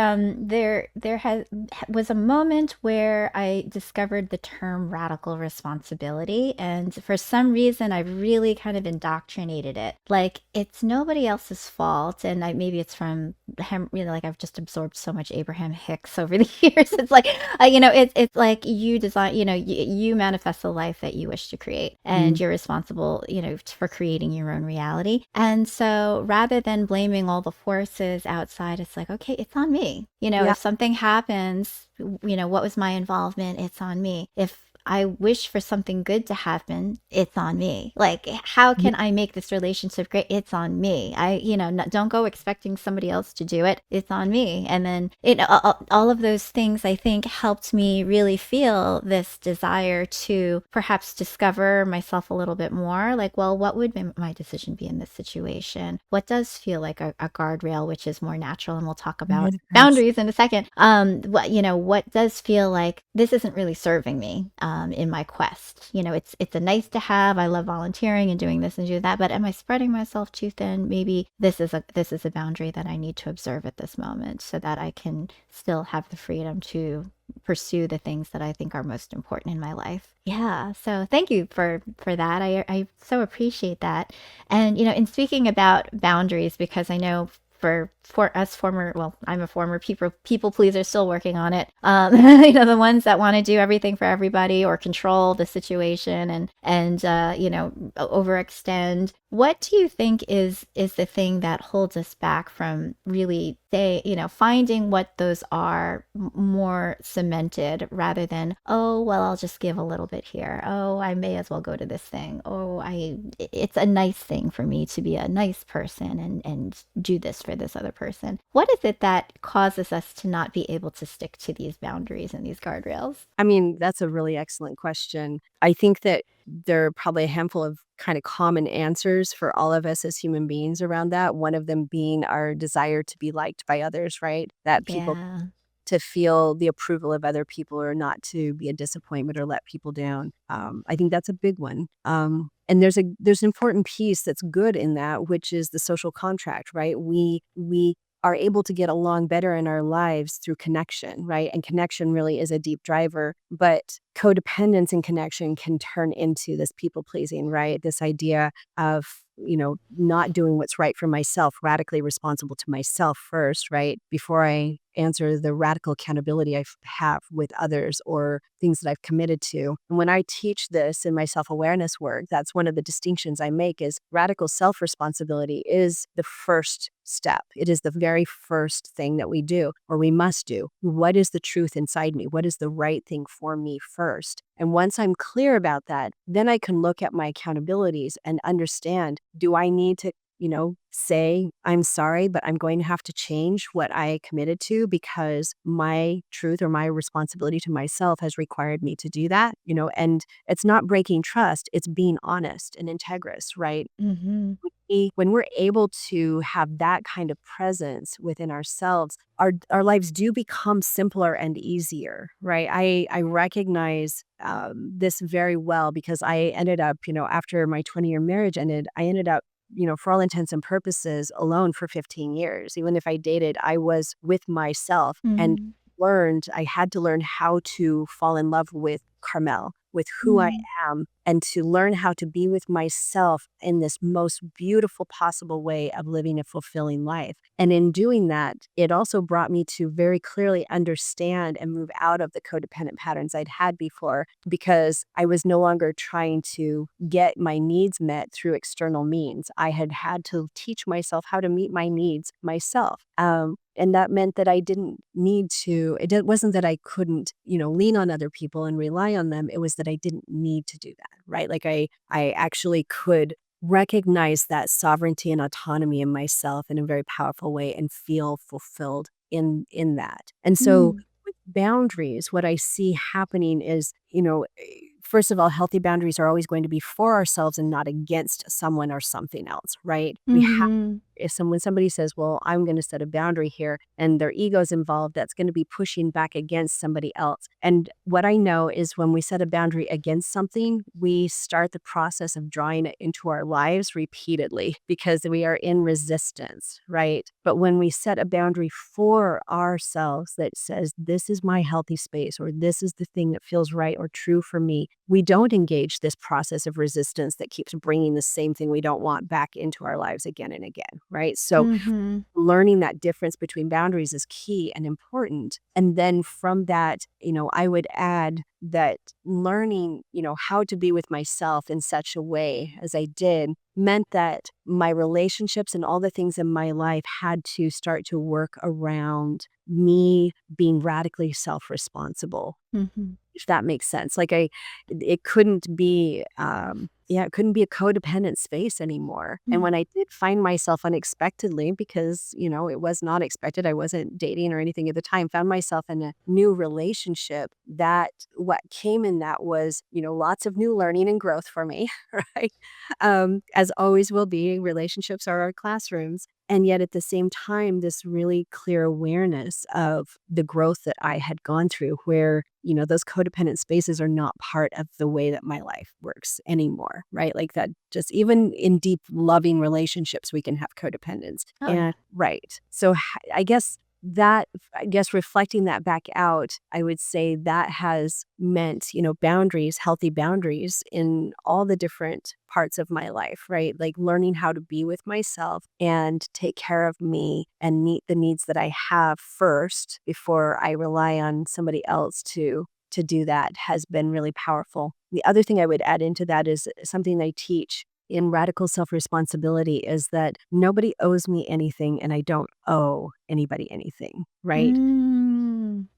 was a moment where I discovered the term radical responsibility, and for some reason I really kind of indoctrinated it. Like, it's nobody else's fault, and maybe it's from him. Like, I've just absorbed so much Abraham Hicks over the years. It's like, it's like, you design, you manifest the life life that you wish to create. And you're responsible, for creating your own reality. And so rather than blaming all the forces outside, it's like, okay, it's on me. Yeah. If something happens, what was my involvement? It's on me. If I wish for something good to happen, it's on me. Like, how can I make this relationship great? It's on me. Don't go expecting somebody else to do it. It's on me. And then all of those things, I think, helped me really feel this desire to perhaps discover myself a little bit more. Like, well, what would my decision be in this situation? What does feel like a guardrail, which is more natural? And we'll talk about boundaries in a second. What does feel like this isn't really serving me in my quest? It's a nice to have. I love volunteering and doing this and doing that, but am I spreading myself too thin? Maybe this is a boundary that I need to observe at this moment so that I can still have the freedom to pursue the things that I think are most important in my life. Yeah. So thank you for that. I so appreciate that. And, in speaking about boundaries, because I know for us I'm a former people pleaser, still working on it. The ones that want to do everything for everybody or control the situation and overextend. What do you think is the thing that holds us back from really finding what those are more cemented rather than, oh, well, I'll just give a little bit here. Oh, I may as well go to this thing. Oh, it's a nice thing for me to be a nice person and do this for this other person. What is it that causes us to not be able to stick to these boundaries and these guardrails? I mean, that's a really excellent question. I think that there are probably a handful of kind of common answers for all of us as human beings around that. One of them being our desire to be liked by others, right? That people Yeah. to feel the approval of other people or not to be a disappointment or let people down. I think that's a big one. And there's an important piece that's good in that, which is the social contract, right? We are able to get along better in our lives through connection, right? And connection really is a deep driver, but codependence and connection can turn into this people pleasing, right? This idea of, not doing what's right for myself, radically responsible to myself first, right? Before I answer the radical accountability I have with others or things that I've committed to. And when I teach this in my self-awareness work, that's one of the distinctions I make is radical self-responsibility is the first step. It is the very first thing that we do or we must do. What is the truth inside me? What is the right thing for me first? And once I'm clear about that, then I can look at my accountabilities and understand, do I need to say, I'm sorry, but I'm going to have to change what I committed to because my truth or my responsibility to myself has required me to do that, and it's not breaking trust, it's being honest and integrous, right? Mm-hmm. When we're able to have that kind of presence within ourselves, our lives do become simpler and easier, right? I recognize this very well because I ended up, after my 20-year marriage ended, I ended up for all intents and purposes, alone for 15 years. Even if I dated, I was with myself and Mm-hmm. I had to learn how to fall in love with Carmell, with who I Mm-hmm. am, and to learn how to be with myself in this most beautiful possible way of living a fulfilling life. And in doing that, it also brought me to very clearly understand and move out of the codependent patterns I'd had before because I was no longer trying to get my needs met through external means. I had to teach myself how to meet my needs myself. And that meant that I didn't need to, wasn't that I couldn't, lean on other people and rely on them. It was that I didn't need to do that, right? Like I actually could recognize that sovereignty and autonomy in myself in a very powerful way and feel fulfilled in that. And so Mm-hmm. with boundaries, what I see happening is, first of all, healthy boundaries are always going to be for ourselves and not against someone or something else, right? We have Mm-hmm. when somebody says, well, I'm going to set a boundary here and their ego's involved, that's going to be pushing back against somebody else. And what I know is when we set a boundary against something, we start the process of drawing it into our lives repeatedly because we are in resistance, right? But when we set a boundary for ourselves that says, this is my healthy space, or this is the thing that feels right or true for me, we don't engage this process of resistance that keeps bringing the same thing we don't want back into our lives again and again, right? So Mm-hmm. learning that difference between boundaries is key and important. And then from that, I would add that learning, how to be with myself in such a way as I did meant that my relationships and all the things in my life had to start to work around me being radically self-responsible, if that makes sense. Like it couldn't be, it couldn't be a codependent space anymore. And when I did find myself unexpectedly, because, it was not expected, I wasn't dating or anything at the time, found myself in a new relationship, that what came in that was, lots of new learning and growth for me, right? As always will be, relationships are our classrooms. And yet at the same time, this really clear awareness of the growth that I had gone through, where, those codependent spaces are not part of the way that my life works anymore, right? Like that, just even in deep, loving relationships, we can have codependence. Oh, yeah. Right. So I guess reflecting that back out, I would say that has meant, boundaries, healthy boundaries in all the different parts of my life, right? Like learning how to be with myself and take care of me and meet the needs that I have first before I rely on somebody else to do that has been really powerful. The other thing I would add into that is something I teach in radical self-responsibility, is that nobody owes me anything and I don't owe anybody anything, right?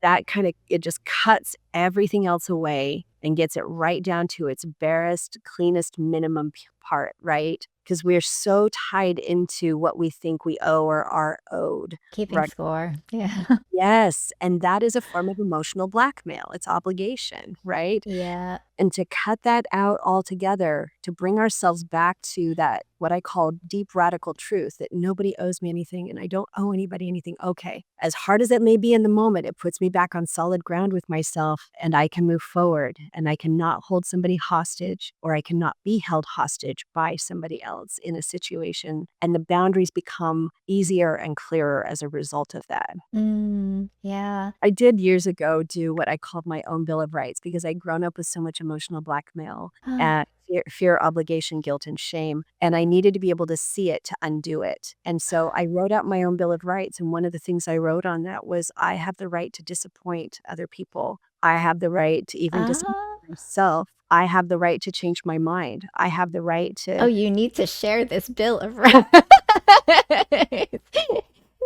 That it just cuts everything else away and gets it right down to its barest, cleanest minimum part, right? Because we're so tied into what we think we owe or are owed. Keeping Right. score. Yeah. Yes. And that is a form of emotional blackmail. It's obligation, right? Yeah. And to cut that out altogether, to bring ourselves back to that, what I call deep radical truth, that nobody owes me anything and I don't owe anybody anything. Okay. As hard as it may be in the moment, it puts me back on solid ground with myself and I can move forward and I cannot hold somebody hostage, or I cannot be held hostage by somebody else in a situation. And the boundaries become easier and clearer as a result of that. Yeah. I did years ago do what I called my own Bill of Rights, because I'd grown up with so much emotional blackmail, fear, obligation, guilt, and shame. And I needed to be able to see it to undo it. And so I wrote out my own Bill of Rights. And one of the things I wrote on that was, I have the right to disappoint other people. I have the right to even disappoint myself. I have the right to change my mind. I have the right Oh, to. you need to share this Bill of Rights.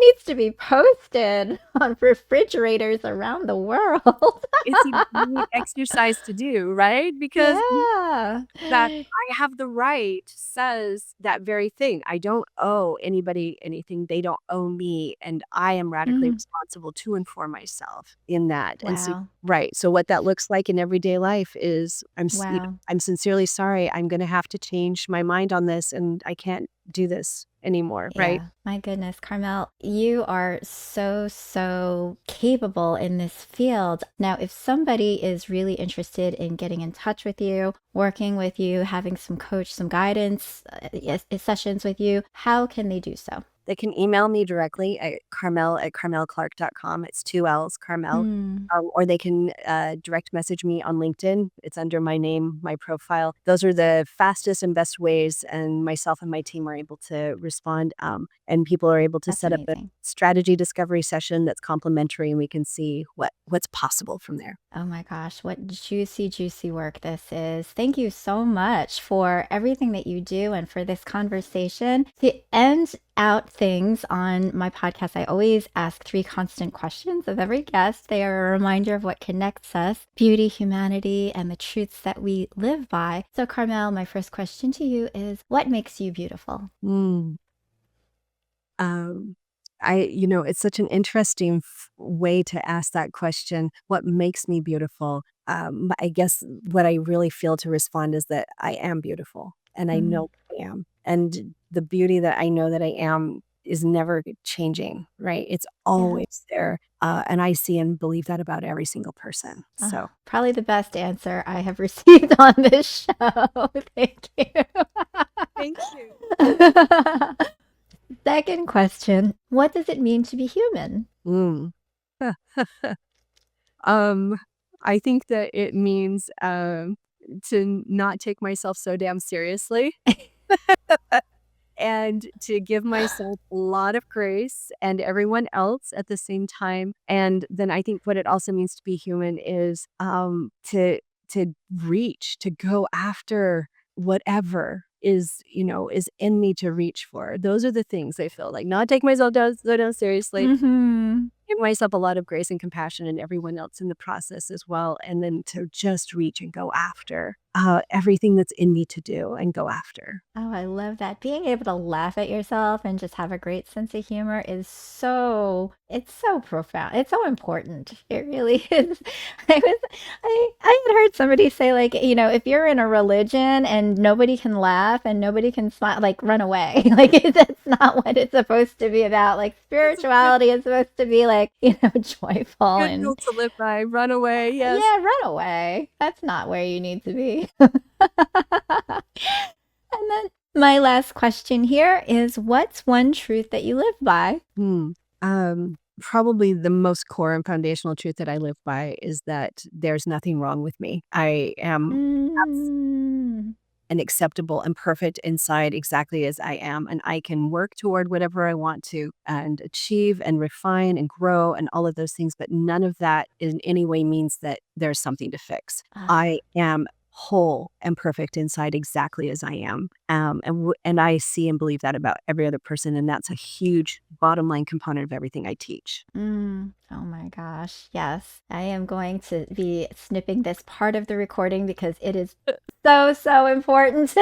Needs to be posted on refrigerators around the world. It's a great exercise to do, right? Because Yeah. that I have the right says that very thing. I don't owe anybody anything. They don't owe me. And I am radically responsible to inform myself in that. And so, Wow. right. So what that looks like in everyday life is, Wow. I'm sincerely sorry. I'm going to have to change my mind on this, and I can't do this anymore. Right. Yeah, my goodness, Carmel, you are so capable in this field. Now, if somebody is really interested in getting in touch with you, working with you, having some coach, some guidance sessions with you, how can they do so? They can email me directly at carmell@carmellclark.com. It's 2 L's, Carmell. Or they can direct message me on LinkedIn. It's under my name, my profile. Those are the fastest and best ways, and myself and my team are able to respond. And people are able to That's set up a amazing. strategy discovery session that's complimentary, and we can see what's possible from there. Oh my gosh, what juicy work this is. Thank you so much for everything that you do and for this conversation. To end out things on my podcast, I always ask 3 constant questions of every guest. They are a reminder of what connects us, beauty, humanity, and the truths that we live by. So, Carmel, my first question to you is, what makes you beautiful? Um, it's such an interesting way to ask that question. What makes me beautiful? I guess what I really feel to respond is that I am beautiful, and I know I am. And the beauty that I know that I am is never changing, right? It's Yeah. always there. And I see and believe that about every single person. So Probably the best answer I have received on this show. Thank you. thank you. Second question, what does it mean to be human? Mm. I think that it means to not take myself so damn seriously. And and to give myself a lot of grace and everyone else at the same time. And then I think what it also means to be human is to reach, to go after whatever is in me to reach for. Those are the things I feel like, not take myself down so down seriously, Mm-hmm. give myself a lot of grace and compassion and everyone else in the process as well. And then to just reach and go after everything that's in me to do and go after. Oh, I love that. Being able to laugh at yourself and just have a great sense of humor is it's so profound. It's so important. It really is. I had heard somebody say, like, if you're in a religion and nobody can laugh and nobody can smile, like, run away. Like, that's not what it's supposed to be about. Like, That's a good, spirituality is supposed to be like, joyful good and rule to live by. Run away. Yes. yeah, run away. That's not where you need to be. And then my last question here is, what's one truth that you live by? Probably the most core and foundational truth that I live by is that there's nothing wrong with me. I am Mm, and acceptable and perfect inside exactly as I am. And I can work toward whatever I want to and achieve and refine and grow and all of those things. But none of that in any way means that there's something to fix. ah, I am whole and perfect inside exactly as I am. And I see and believe that about every other person. And that's a huge bottom line component of everything I teach. oh my gosh. Yes. I am going to be snipping this part of the recording because it is so, so important.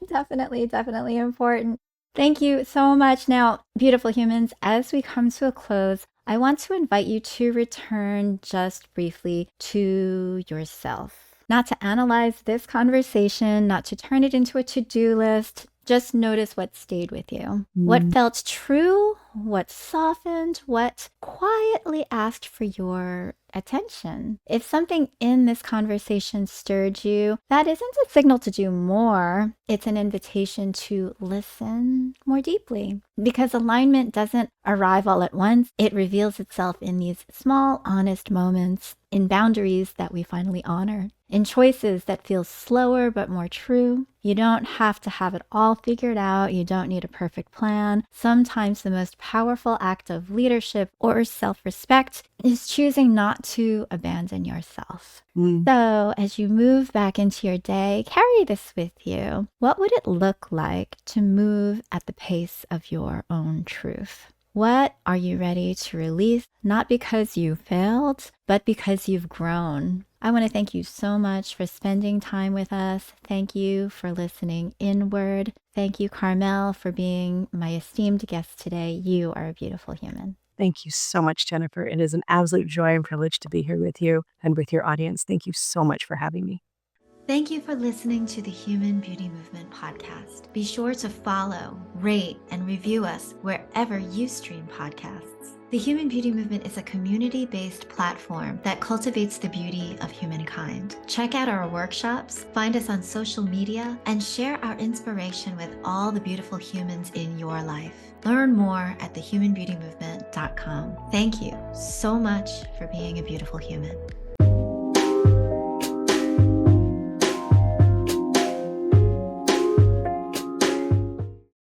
Definitely, definitely important. Thank you so much. Now, beautiful humans, as we come to a close, I want to invite you to return just briefly to yourself. Not to analyze this conversation, not to turn it into a to-do list. Just notice what stayed with you. What felt true, what softened, what quietly asked for your attention. If something in this conversation stirred you, that isn't a signal to do more. It's an invitation to listen more deeply. Because alignment doesn't arrive all at once. It reveals itself in these small, honest moments, in boundaries that we finally honor, in choices that feel slower but more true. You don't have to have it all figured out. You don't need a perfect plan. Sometimes the most powerful act of leadership or self-respect is choosing not to abandon yourself. So as you move back into your day, carry this with you. What would it look like to move at the pace of your own truth? What are you ready to release? Not because you failed, but because you've grown. I want to thank you so much for spending time with us. Thank you for listening inward. Thank you, Carmell, for being my esteemed guest today. You are a beautiful human. Thank you so much, Jennifer. It is an absolute joy and privilege to be here with you and with your audience. Thank you so much for having me. Thank you for listening to the Human Beauty Movement podcast. Be sure to follow, rate, and review us wherever you stream podcasts. The Human Beauty Movement is a community-based platform that cultivates the beauty of humankind. Check out our workshops, find us on social media, and share our inspiration with all the beautiful humans in your life. Learn more at thehumanbeautymovement.com. Thank you so much for being a beautiful human.